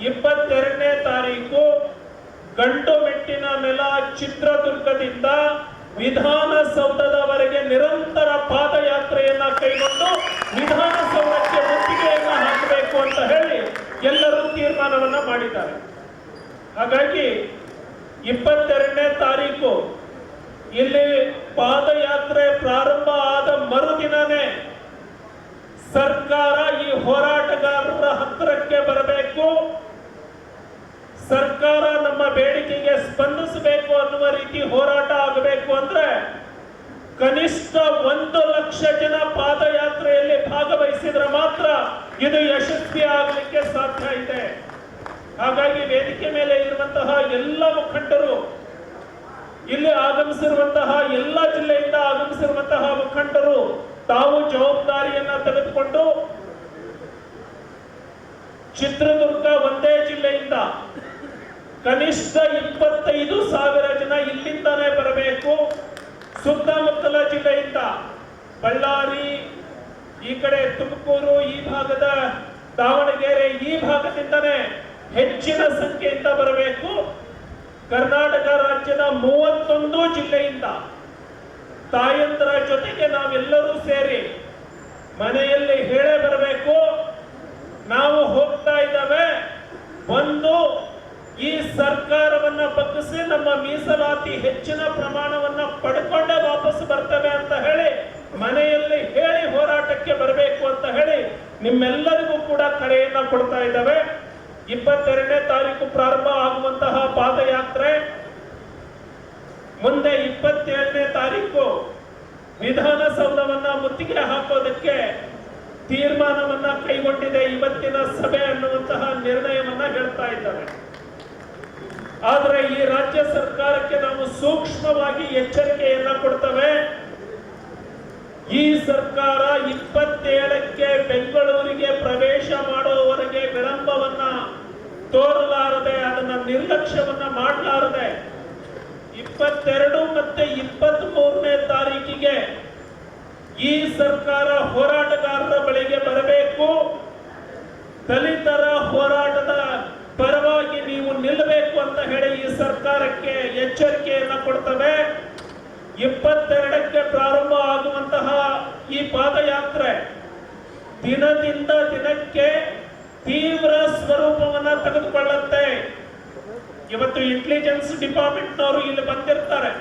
22ನೇ ತಾರೀಕು ಗಂಟುಮೆಟ್ಟಿನ ನೆಲ ಚಿತ್ರದುರ್ಗದಿಂದ ವಿಧಾನಸೌಧದವರೆಗೆ ನಿರಂತರ ಪಾದಯಾತ್ರೆಯನ್ನ ಕೈಗೊಂಡು ವಿಧಾನಸೌಧಕ್ಕೆ ಮುತ್ತಿಗೆಯನ್ನ ಹಾಕಬೇಕು ಅಂತ ಹೇಳಿ ಎಲ್ಲರೂ ತೀರ್ಮಾನವನ್ನ ಮಾಡಿದ್ದಾರೆ. ಹಾಗಾಗಿ 22ನೇ ತಾರೀಕು ಇಲ್ಲಿ ಪಾದಯಾತ್ರೆ ಪ್ರಾರಂಭ ಆದ ಮರುದಿನನೇ ಸರ್ಕಾರ ಈ ಹೋರಾಟಗಾರರ ಹತ್ತಿರಕ್ಕೆ ಬರಬೇಕು, ಸರ್ಕಾರ ನಮ್ಮ ಬೇಡಿಕೆಗೆ ಸ್ಪಂದಿಸಬೇಕು ಅನ್ನುವ ರೀತಿ ಹೋರಾಟ ಆಗಬೇಕು ಅಂದ್ರೆ ಕನಿಷ್ಠ 1 ಲಕ್ಷ ಜನ ಪಾದಯಾತ್ರೆಯಲ್ಲಿ ಭಾಗವಹಿಸಿದ್ರೆ ಮಾತ್ರ ಇದು ಯಶಸ್ವಿ ಆಗಲಿಕ್ಕೆ ಸಾಧ್ಯ ಇದೆ. ಹಾಗಾಗಿ ವೇದಿಕೆ ಮೇಲೆ ಇರುವಂತಹ ಎಲ್ಲ ಮುಖಂಡರು, ಇಲ್ಲಿ ಆಗಮಿಸಿರುವಂತಹ ಎಲ್ಲ ಜಿಲ್ಲೆಯಿಂದ ಆಗಮಿಸಿರುವಂತಹ ಮುಖಂಡರು ತಾವು ಜವಾಬ್ದಾರಿಯನ್ನ ತೆಗೆದುಕೊಂಡು ಚಿತ್ರದುರ್ಗ ಒಂದೇ ಜಿಲ್ಲೆಯಿಂದ ಕನಿಷ್ಠ 25,000 ಜನ ಇಲ್ಲಿಂದಾನೇ ಬರಬೇಕು. ಸುತ್ತಮುತ್ತಲ ಜಿಲ್ಲೆಯಿಂದ ಬಳ್ಳಾರಿ, ಈ ಕಡೆ ತುಮಕೂರು, ಈ ಭಾಗದ ದಾವಣಗೆರೆ, ಈ ಭಾಗದಿಂದನೇ ಹೆಚ್ಚಿನ ಸಂಖ್ಯೆಯಿಂದ ಬರಬೇಕು. ಕರ್ನಾಟಕ ರಾಜ್ಯದ 31 ಜಿಲ್ಲೆಯಿಂದ ತಾಯಂದರ ಜೊತೆಗೆ ನಾವೆಲ್ಲರೂ ಸೇರಿ ಮನೆಯಲ್ಲಿ ಹೇಳೇ ಬರಬೇಕು, ನಾವು ಹೋಗ್ತಾ ಇದ್ದಾವೆ, ಒಂದು ಈ ಸರ್ಕಾರವನ್ನ ಬಗ್ಗಿಸಿ ನಮ್ಮ ಮೀಸಲಾತಿ ಹೆಚ್ಚಿನ ಪ್ರಮಾಣವನ್ನ ಪಡ್ಕೊಂಡೇ ವಾಪಸ್ ಬರ್ತವೆ ಅಂತ ಹೇಳಿ ಮನೆಯಲ್ಲಿ ಹೇಳಿ ಹೋರಾಟಕ್ಕೆ ಬರಬೇಕು ಅಂತ ಹೇಳಿ ನಿಮ್ಮೆಲ್ಲರಿಗೂ ಕೂಡ ಕರೆಯನ್ನ ಕೊಡ್ತಾ ಇದ್ದಾವೆ. 22ನೇ ತಾರೀಕು ಪ್ರಾರಂಭ ಆಗುವಂತಹ ಪಾದಯಾತ್ರೆ ಮುಂದೆ 27ನೇ ತಾರೀಕು ವಿಧಾನಸೌಧವನ್ನ ಮುತ್ತಿಗೆ ಹಾಕೋದಕ್ಕೆ ತೀರ್ಮಾನವನ್ನ ಕೈಗೊಂಡಿದೆ ಇವತ್ತಿನ ಸಭೆ ಅನ್ನುವಂತಹ ನಿರ್ಣಯವನ್ನ ಹೇಳ್ತಾ ಇದ್ದಾರೆ. ಆದರೆ ಈ ರಾಜ್ಯ ಸರ್ಕಾರಕ್ಕೆ ನಾವು ಸೂಕ್ಷ್ಮವಾಗಿ ಎಚ್ಚರಿಕೆಯನ್ನ ಕೊಡ್ತೇವೆ. ಈ ಸರ್ಕಾರ 27ಕ್ಕೆ ಬೆಂಗಳೂರಿಗೆ ಪ್ರವೇಶ ಮಾಡುವವರೆಗೆ ವಿಳಂಬವನ್ನ ತೋರಲಾರದೆ, ಅದನ್ನ ನಿರ್ಲಕ್ಷ್ಯವನ್ನ ಮಾಡಲಾರದೆ 22 ಮತ್ತೆ 23ನೇ ತಾರೀಕಿಗೆ ಈ ಸರ್ಕಾರ ಹೋರಾಟಗಾರರ ಬಳಿಗೆ ಬರಬೇಕು. ದಲಿತರ ಹೋರಾಟದ ಪರವಾಗಿ ನೀವು ನಿಲ್ಲಬೇಕು ಅಂತ ಹೇಳಿ ಈ ಸರ್ಕಾರಕ್ಕೆ ಎಚ್ಚರಿಕೆಯನ್ನ ಕೊಡ್ತವೆ. 22ಕ್ಕೆ ಪ್ರಾರಂಭ ಆಗುವಂತಹ ಈ ಪಾದಯಾತ್ರೆ ದಿನದಿಂದ ದಿನಕ್ಕೆ ತೀವ್ರ ಸ್ವರೂಪವನ್ನ ತೆಗೆದುಕೊಳ್ಳುತ್ತೆ. ಇವತ್ತು ಇಂಟೆಲಿಜೆನ್ಸ್ ಡಿಪಾರ್ಟ್ಮೆಂಟ್ನವರು ಇಲ್ಲಿ ಬಂದಿರ್ತಾರೆ.